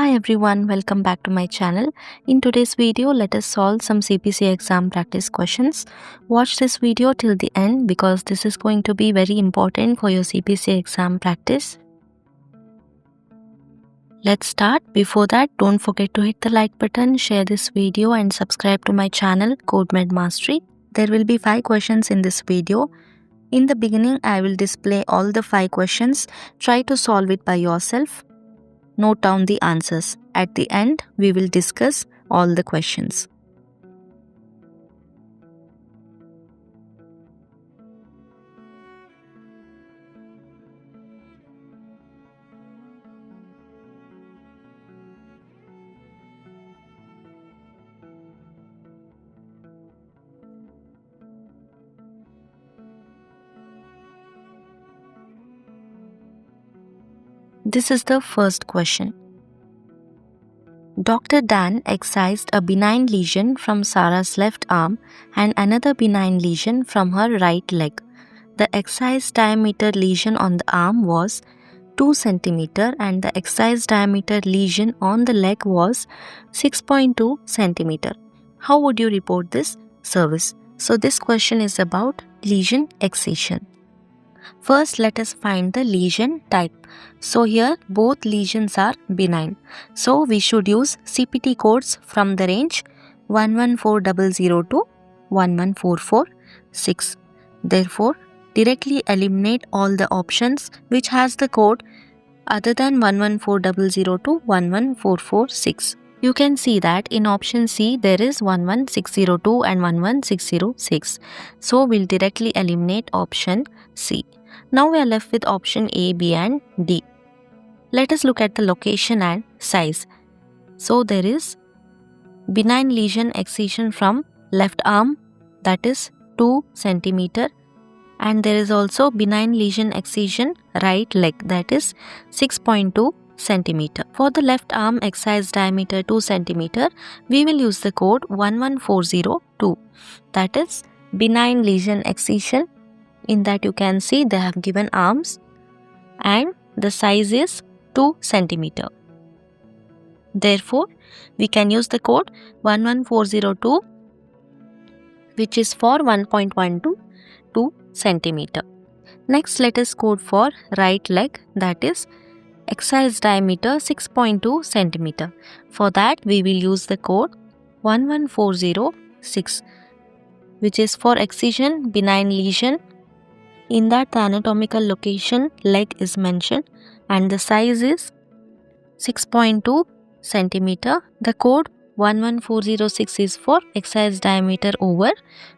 Hi everyone, welcome back to my channel. In today's video, let us solve some CPC exam practice questions. Watch this video till the end because this is going to be very important for your CPC exam practice. Let's start. Before that, don't forget to hit the like button, share this video and subscribe to my channel CodeMed Mastery. There will be 5 questions in this video. In the beginning, I will display all the 5 questions. Try to solve it by yourself. Note down the answers. At the end, we will discuss all the questions. This is the first question. Dr. Dan excised a benign lesion from Sarah's left arm and another benign lesion from her right leg. The excised diameter lesion on the arm was 2 cm and the excised diameter lesion on the leg was 6.2 cm. How would you report this service? So this question is about lesion excision. First, let us find the lesion type. So here both lesions are benign. So we should use CPT codes from the range 114000 to 11446. Therefore, directly eliminate all the options which has the code other than 11400 to 11446. You can see that in option C there is 11602 and 11606. So we'll directly eliminate option C. Now we are left with option A, B and D. Let us look at the location and size. So there is benign lesion excision from left arm, that is 2 cm, and there is also benign lesion excision right leg, that is 6.2 cm. For the left arm excised diameter 2 cm, we will use the code 11402, that is benign lesion excision. In that you can see they have given arms and the size is 2 cm. Therefore, we can use the code 11402, which is for 1.1 to 2 cm. Next, let us code for right leg, that is excised diameter 6.2 cm. For that, we will use the code 11406, which is for excision benign lesion. In that, the anatomical location leg is mentioned and the size is 6.2 cm. The code 11406 is for excised diameter over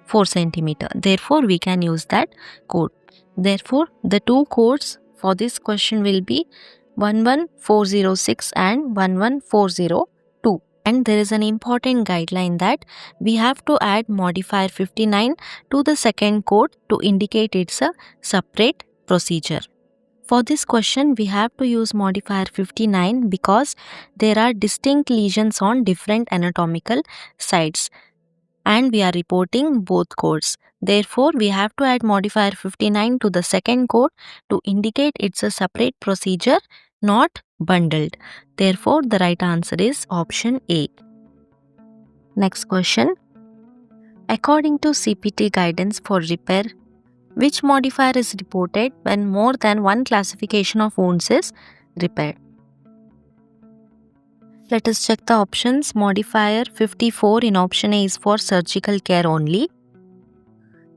4 cm. Therefore, we can use that code. Therefore, the two codes for this question will be 11406 and 11402. And there is an important guideline that we have to add modifier 59 to the second code to indicate it's a separate procedure. For this question, we have to use modifier 59 because there are distinct lesions on different anatomical sites and we are reporting both codes. Therefore, we have to add modifier 59 to the second code to indicate it's a separate procedure, not bundled. Therefore, the right answer is option A. Next question. According to CPT guidance for repair, which modifier is reported when more than one classification of wounds is repaired? Let us check the options. Modifier 54 in option A is for surgical care only.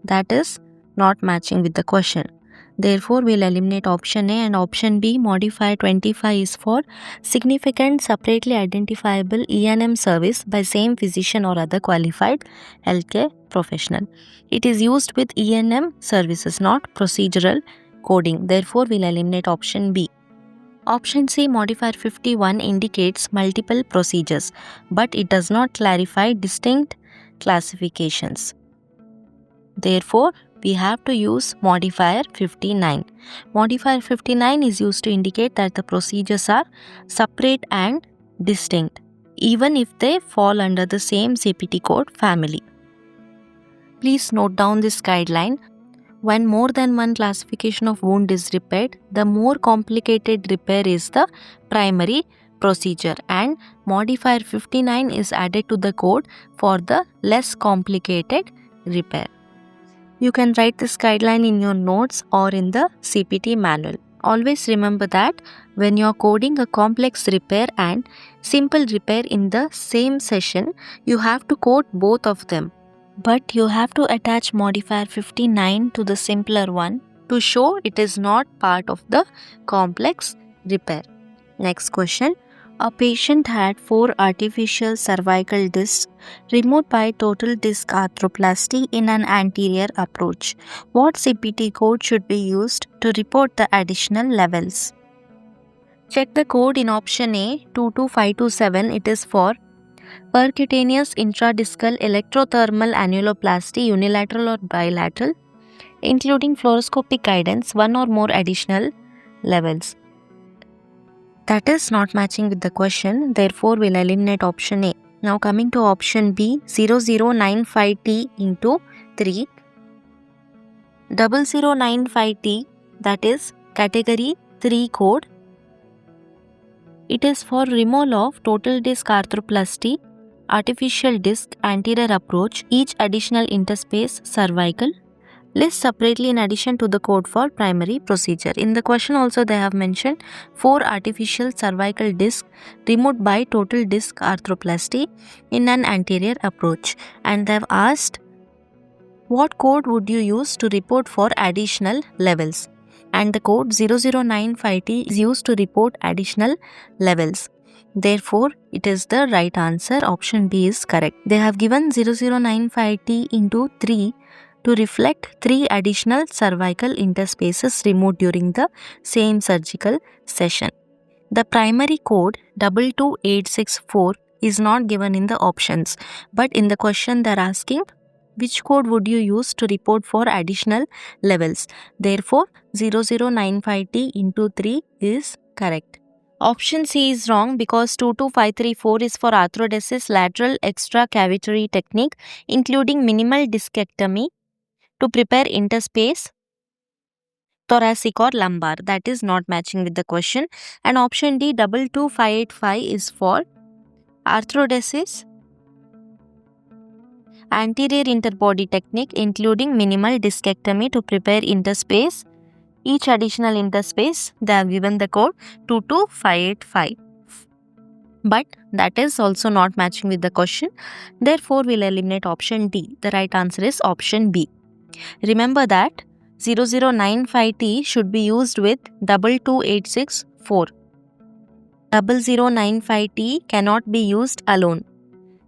That is not matching with the question. Therefore, we'll eliminate option A, and option B, modifier 25 is for significant separately identifiable E&M service by same physician or other qualified healthcare professional. It is used with E&M services, not procedural coding. Therefore, we'll eliminate option B. Option C, modifier 51 indicates multiple procedures, but it does not clarify distinct classifications. Therefore, we have to use modifier 59. Modifier 59 is used to indicate that the procedures are separate and distinct, even if they fall under the same CPT code family. Please note down this guideline. When more than one classification of wound is repaired, the more complicated repair is the primary procedure and modifier 59 is added to the code for the less complicated repair. You can write this guideline in your notes or in the CPT manual. Always remember that when you are coding a complex repair and simple repair in the same session, you have to code both of them. But you have to attach modifier 59 to the simpler one to show it is not part of the complex repair. Next question. A patient had 4 artificial cervical discs removed by total disc arthroplasty in an anterior approach. What CPT code should be used to report the additional levels? Check the code in option A 22527. It is for percutaneous intradiscal electrothermal annuloplasty, unilateral or bilateral, including fluoroscopic guidance, 1 or more additional levels. That is not matching with the question, therefore we'll eliminate option A. Now coming to option B, 0095T into 3. 0095T, that is category 3 code. It is for removal of total disc arthroplasty, artificial disc anterior approach, each additional interspace cervical. List separately in addition to the code for primary procedure. In the question also they have mentioned 4 artificial cervical disc removed by total disc arthroplasty in an anterior approach, and they have asked what code would you use to report for additional levels, and the code 0095T is used to report additional levels. Therefore, it is the right answer. Option B is correct. They have given 0095T into 3 to reflect 3 additional cervical interspaces removed during the same surgical session. The primary code 22864 is not given in the options, but in the question they are asking which code would you use to report for additional levels. Therefore, 0095T into 3 is correct. Option C is wrong because 22534 is for arthrodesis lateral extracavitary technique including minimal discectomy to prepare interspace thoracic or lumbar. That is not matching with the question. And option D 22585 is for arthrodesis anterior interbody technique including minimal discectomy to prepare interspace. Each additional interspace they have given the code 22585. But that is also not matching with the question. Therefore, we'll eliminate option D. The right answer is option B. Remember that 0095T should be used with 22864. 0095T cannot be used alone.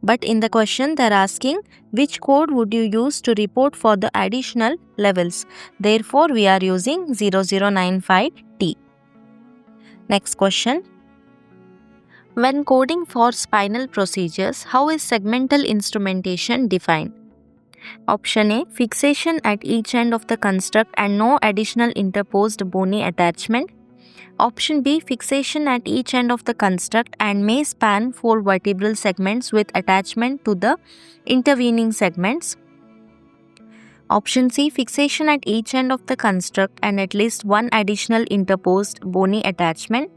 But in the question, they are asking which code would you use to report for the additional levels. Therefore, we are using 0095T. Next question. When coding for spinal procedures, how is segmental instrumentation defined? Option A, fixation at each end of the construct and no additional interposed bony attachment. Option B, fixation at each end of the construct and may span 4 vertebral segments with attachment to the intervening segments. Option C, fixation at each end of the construct and at least 1 additional interposed bony attachment.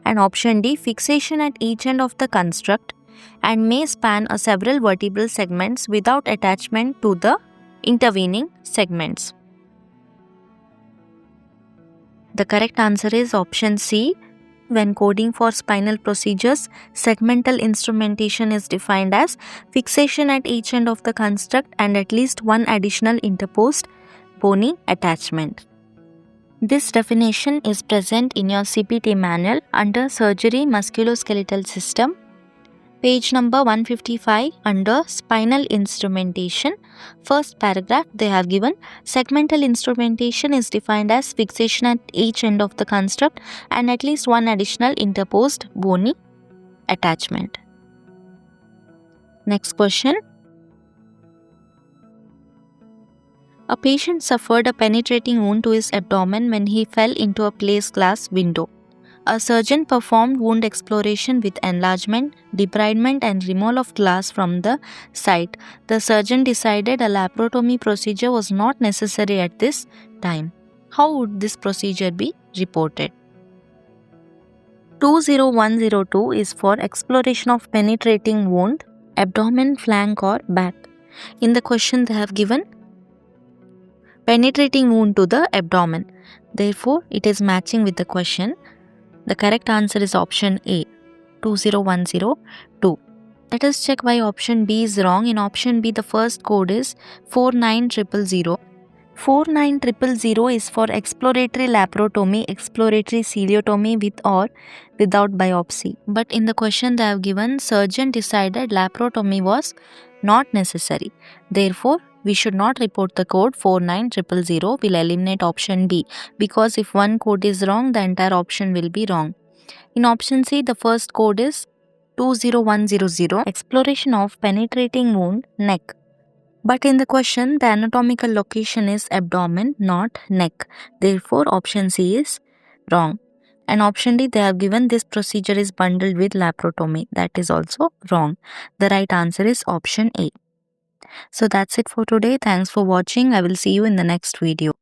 And option D, fixation at each end of the construct and may span several vertebral segments without attachment to the intervening segments. The correct answer is option C. When coding for spinal procedures, segmental instrumentation is defined as fixation at each end of the construct and at least 1 additional interposed bony attachment. This definition is present in your CPT manual under Surgery Musculoskeletal System, page number 155 under Spinal Instrumentation. First paragraph they have given segmental instrumentation is defined as fixation at each end of the construct and at least 1 additional interposed bony attachment. Next question. A patient suffered a penetrating wound to his abdomen when he fell into a plate glass window. A surgeon performed wound exploration with enlargement, debridement and removal of glass from the site. The surgeon decided a laparotomy procedure was not necessary at this time. How would this procedure be reported? 20102 is for exploration of penetrating wound, abdomen, flank or back. In the question they have given penetrating wound to the abdomen. Therefore, it is matching with the question. The correct answer is option A, 20102. Let us check why option B is wrong. In option B, the first code is 49000. 49000 is for exploratory laparotomy, exploratory celiotomy with or without biopsy. But in the question they have given, surgeon decided laparotomy was not necessary. Therefore, we should not report the code 49000. We'll eliminate option B, because if one code is wrong, the entire option will be wrong. In option C, the first code is 20100, exploration of penetrating wound, neck. But in the question, the anatomical location is abdomen, not neck. Therefore, option C is wrong. And option D, they have given this procedure is bundled with laparotomy. That is also wrong. The right answer is option A. So that's it for today. Thanks for watching. I will see you in the next video.